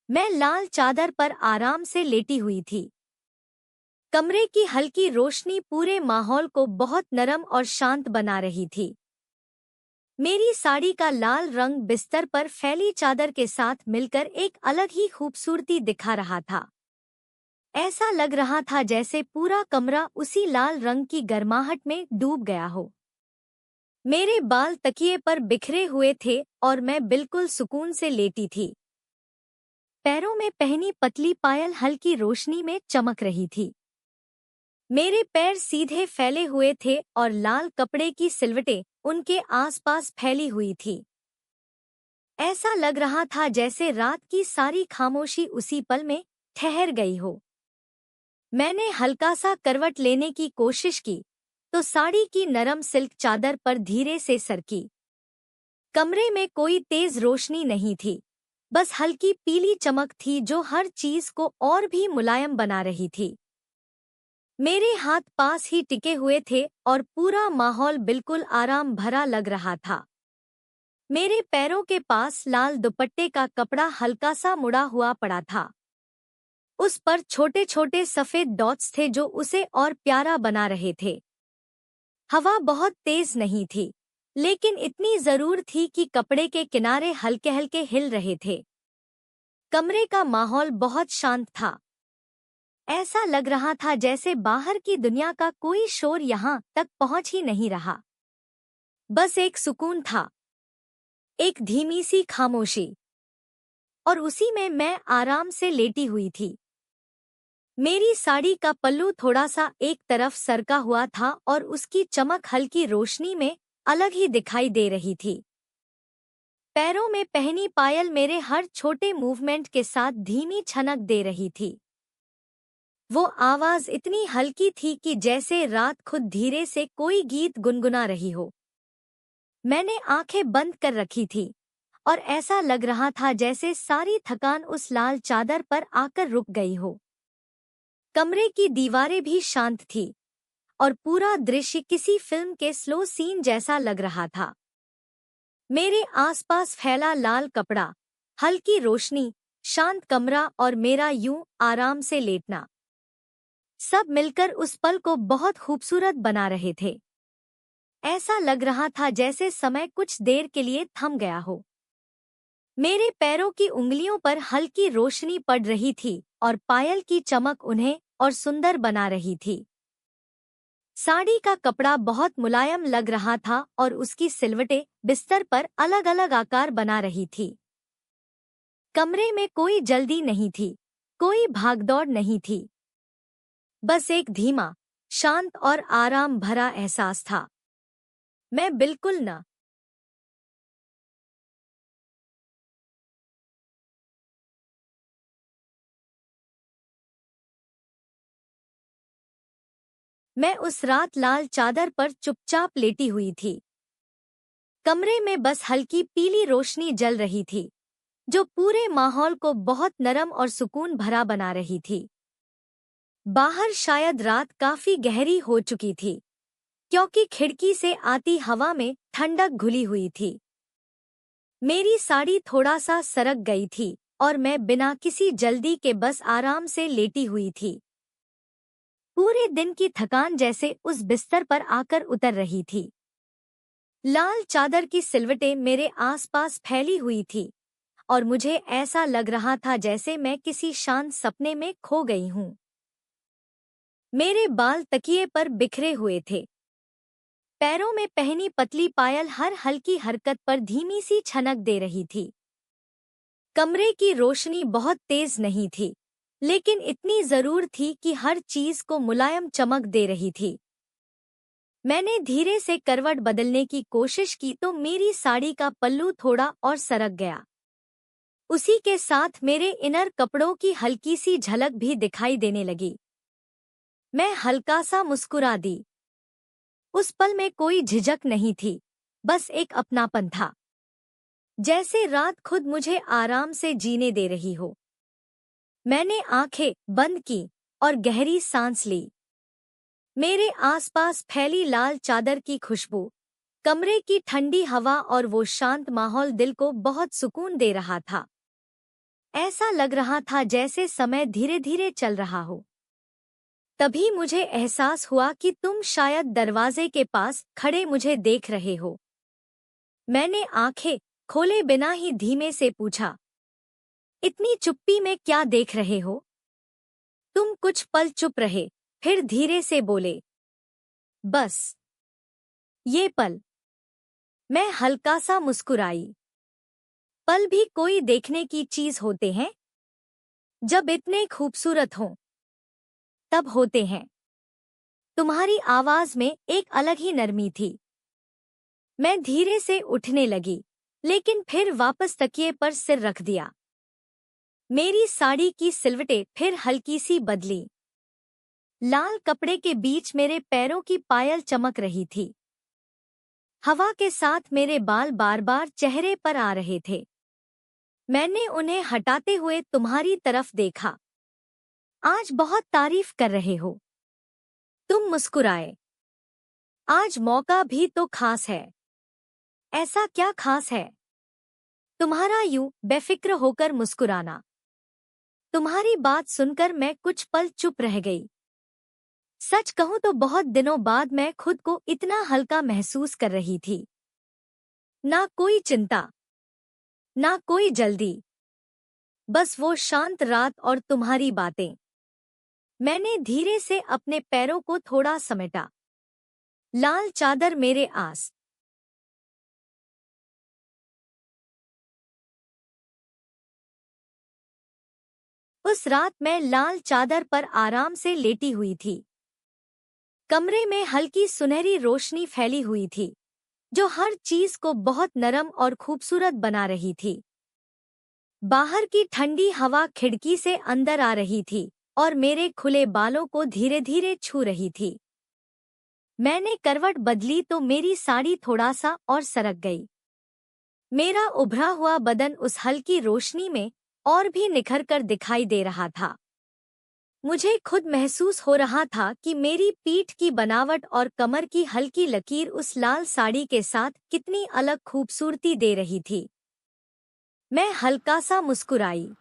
मैं लाल चादर पर आराम से लेटी हुई थी। कमरे की हल्की रोशनी पूरे माहौल को बहुत नरम और शांत बना रही थी। मेरी साड़ी का लाल रंग बिस्तर पर फैली चादर के साथ मिलकर एक अलग ही खूबसूरती दिखा रहा था। ऐसा लग रहा था जैसे पूरा कमरा उसी लाल रंग की गर्माहट में डूब गया हो। मेरे बाल तकिए पर बिखरे हुए थे और मैं बिल्कुल सुकून से लेटी थी। पैरों में पहनी पतली पायल हल्की रोशनी में चमक रही थी। मेरे पैर सीधे फैले हुए थे और लाल कपड़े की सिलवटें उनके आसपास फैली हुई थी। ऐसा लग रहा था जैसे रात की सारी खामोशी उसी पल में ठहर गई हो। मैंने हल्का सा करवट लेने की कोशिश की तो साड़ी की नरम सिल्क चादर पर धीरे से सरकी। कमरे में कोई तेज रोशनी नहीं थी, बस हल्की पीली चमक थी जो हर चीज को और भी मुलायम बना रही थी। मेरे हाथ पास ही टिके हुए थे और पूरा माहौल बिल्कुल आराम भरा लग रहा था। मेरे पैरों के पास लाल दुपट्टे का कपड़ा हल्का सा मुड़ा हुआ पड़ा था। उस पर छोटे छोटे सफेद डॉट्स थे जो उसे और प्यारा बना रहे थे। हवा बहुत तेज नहीं थी, लेकिन इतनी जरूर थी कि कपड़े के किनारे हल्के हल्के हिल रहे थे। कमरे का माहौल बहुत शांत था। ऐसा लग रहा था जैसे बाहर की दुनिया का कोई शोर यहाँ तक पहुंच ही नहीं रहा। बस एक सुकून था, एक धीमी सी खामोशी, और उसी में मैं आराम से लेटी हुई थी। मेरी साड़ी का पल्लू थोड़ा सा एक तरफ सरका हुआ था और उसकी चमक हल्की रोशनी में अलग ही दिखाई दे रही थी। पैरों में पहनी पायल मेरे हर छोटे मूवमेंट के साथ धीमी छनक दे रही थी। वो आवाज इतनी हल्की थी कि जैसे रात खुद धीरे से कोई गीत गुनगुना रही हो। मैंने आंखें बंद कर रखी थी और ऐसा लग रहा था जैसे सारी थकान उस लाल चादर पर आकर रुक गई हो। कमरे की दीवारें भी शांत थी और पूरा दृश्य किसी फिल्म के स्लो सीन जैसा लग रहा था। मेरे आसपास फैला लाल कपड़ा, हल्की रोशनी, शांत कमरा और मेरा यूं आराम से लेटना, सब मिलकर उस पल को बहुत खूबसूरत बना रहे थे। ऐसा लग रहा था जैसे समय कुछ देर के लिए थम गया हो। मेरे पैरों की उंगलियों पर हल्की रोशनी पड़ रही थी और पायल की चमक उन्हें और सुंदर बना रही थी। साड़ी का कपड़ा बहुत मुलायम लग रहा था और उसकी सिलवटें बिस्तर पर अलग अलग आकार बना रही थी। कमरे में कोई जल्दी नहीं थी, कोई भागदौड़ नहीं थी। बस एक धीमा, शांत और आराम भरा एहसास था। मैं बिल्कुल न मैं उस रात लाल चादर पर चुपचाप लेटी हुई थी। कमरे में बस हल्की पीली रोशनी जल रही थी, जो पूरे माहौल को बहुत नरम और सुकून भरा बना रही थी। बाहर शायद रात काफी गहरी हो चुकी थी, क्योंकि खिड़की से आती हवा में ठंडक घुली हुई थी। मेरी साड़ी थोड़ा सा सरक गई थी और मैं बिना किसी जल्दी के बस आराम से लेटी हुई थी। पूरे दिन की थकान जैसे उस बिस्तर पर आकर उतर रही थी। लाल चादर की सिलवटें मेरे आसपास फैली हुई थी और मुझे ऐसा लग रहा था जैसे मैं किसी शांत सपने में खो गई हूँ। मेरे बाल तकिए पर बिखरे हुए थे। पैरों में पहनी पतली पायल हर हल्की हरकत पर धीमी सी छनक दे रही थी। कमरे की रोशनी बहुत तेज नहीं थी, लेकिन इतनी जरूर थी कि हर चीज को मुलायम चमक दे रही थी। मैंने धीरे से करवट बदलने की कोशिश की तो मेरी साड़ी का पल्लू थोड़ा और सरक गया। उसी के साथ मेरे इनर कपड़ों की हल्की सी झलक भी दिखाई देने लगी। मैं हल्का सा मुस्कुरा दी। उस पल में कोई झिझक नहीं थी, बस एक अपनापन था, जैसे रात खुद मुझे आराम से जीने दे रही हो। मैंने आंखें बंद की और गहरी सांस ली। मेरे आसपास फैली लाल चादर की खुशबू, कमरे की ठंडी हवा और वो शांत माहौल दिल को बहुत सुकून दे रहा था। ऐसा लग रहा था जैसे समय धीरे धीरे चल रहा हो। तभी मुझे एहसास हुआ कि तुम शायद दरवाजे के पास खड़े मुझे देख रहे हो। मैंने आंखें खोले बिना ही धीमे से पूछा, इतनी चुप्पी में क्या देख रहे हो? तुम कुछ पल चुप रहे, फिर धीरे से बोले, बस ये पल। मैं हल्का सा मुस्कुराई। पल भी कोई देखने की चीज होते हैं? जब इतने खूबसूरत हों तब होते हैं। तुम्हारी आवाज में एक अलग ही नरमी थी। मैं धीरे से उठने लगी, लेकिन फिर वापस तकिए पर सिर रख दिया। मेरी साड़ी की सिलवटें फिर हल्की सी बदली। लाल कपड़े के बीच मेरे पैरों की पायल चमक रही थी। हवा के साथ मेरे बाल बार बार चेहरे पर आ रहे थे। मैंने उन्हें हटाते हुए तुम्हारी तरफ देखा। आज बहुत तारीफ कर रहे हो। तुम मुस्कुराए। आज मौका भी तो खास है। ऐसा क्या खास है? तुम्हारा यूं बेफिक्र होकर मुस्कुराना। तुम्हारी बात सुनकर मैं कुछ पल चुप रह गई। सच कहूं तो बहुत दिनों बाद मैं खुद को इतना हल्का महसूस कर रही थी। ना कोई चिंता, ना कोई जल्दी, बस वो शांत रात और तुम्हारी बातें। मैंने धीरे से अपने पैरों को थोड़ा समेटा। लाल चादर मेरे आस उस रात मैं लाल चादर पर आराम से लेटी हुई थी। कमरे में हल्की सुनहरी रोशनी फैली हुई थी, जो हर चीज को बहुत नरम और खूबसूरत बना रही थी। बाहर की ठंडी हवा खिड़की से अंदर आ रही थी और मेरे खुले बालों को धीरे धीरे छू रही थी। मैंने करवट बदली तो मेरी साड़ी थोड़ा सा और सरक गई। मेरा उभरा हुआ बदन उस हल्की रोशनी में और भी निखर कर दिखाई दे रहा था। मुझे खुद महसूस हो रहा था कि मेरी पीठ की बनावट और कमर की हल्की लकीर उस लाल साड़ी के साथ कितनी अलग खूबसूरती दे रही थी। मैं हल्का सा मुस्कुराई।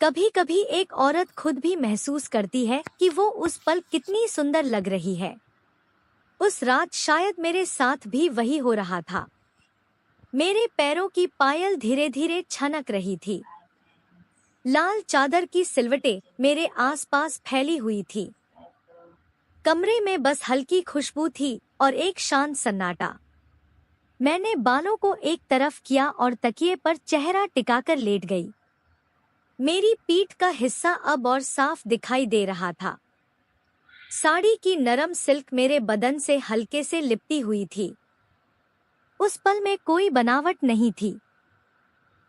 कभी-कभी एक औरत खुद भी महसूस करती है कि वो उस पल कितनी सुंदर लग रही है। उस रात शायद मेरे साथ भी वही हो रहा था। मेरे पैरों की पायल धीरे धीरे छनक रही थी। लाल चादर की सिलवटें मेरे आसपास फैली हुई थी। कमरे में बस हल्की खुशबू थी और एक शांत सन्नाटा। मैंने बालों को एक तरफ किया और तकिए पर चेहरा टिकाकर लेट गई। मेरी पीठ का हिस्सा अब और साफ दिखाई दे रहा था। साड़ी की नरम सिल्क मेरे बदन से हल्के से लिपटी हुई थी। उस पल में कोई बनावट नहीं थी,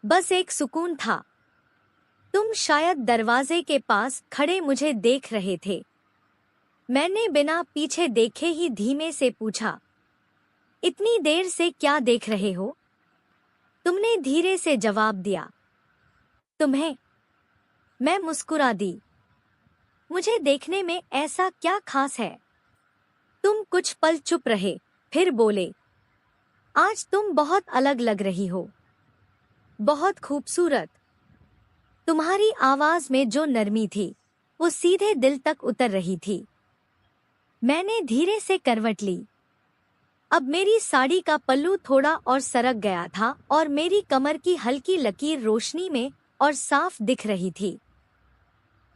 बस एक सुकून था। तुम शायद दरवाजे के पास खड़े मुझे देख रहे थे। मैंने बिना पीछे देखे ही धीमे से पूछा, इतनी देर से क्या देख रहे हो? तुमने धीरे से जवाब दिया, तुम्हें। मैं मुस्कुरा दी। मुझे देखने में ऐसा क्या खास है? तुम कुछ पल चुप रहे, फिर बोले, आज तुम बहुत अलग लग रही हो, बहुत खूबसूरत। तुम्हारी आवाज में जो नरमी थी, वो सीधे दिल तक उतर रही थी। मैंने धीरे से करवट ली। अब मेरी साड़ी का पल्लू थोड़ा और सरक गया था और मेरी कमर की हल्की लकीर रोशनी में और साफ दिख रही थी।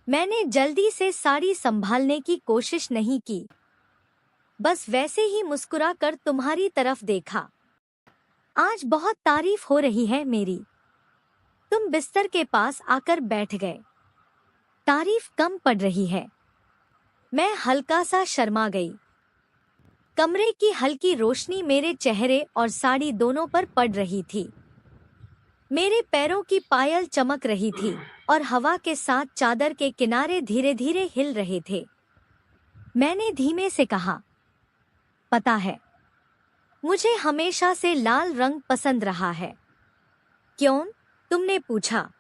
मैंने जल्दी से साड़ी संभालने की कोशिश नहीं की, बस वैसे ही मुस्कुरा कर तुम्हारी तरफ देखा। आज बहुत तारीफ हो रही है मेरी। तुम बिस्तर के पास आकर बैठ गए। तारीफ कम पड़ रही है। मैं हल्का सा शर्मा गई। कमरे की हल्की रोशनी मेरे चेहरे और साड़ी दोनों पर पड़ रही थी। मेरे पैरों की पायल चमक रही थी और हवा के साथ चादर के किनारे धीरे धीरे हिल रहे थे। मैंने धीमे से कहा, पता है, मुझे हमेशा से लाल रंग पसंद रहा है। क्यों? तुमने पूछा।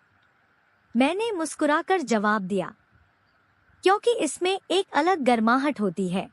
मैंने मुस्कुराकर जवाब दिया, क्योंकि इसमें एक अलग गर्माहट होती है।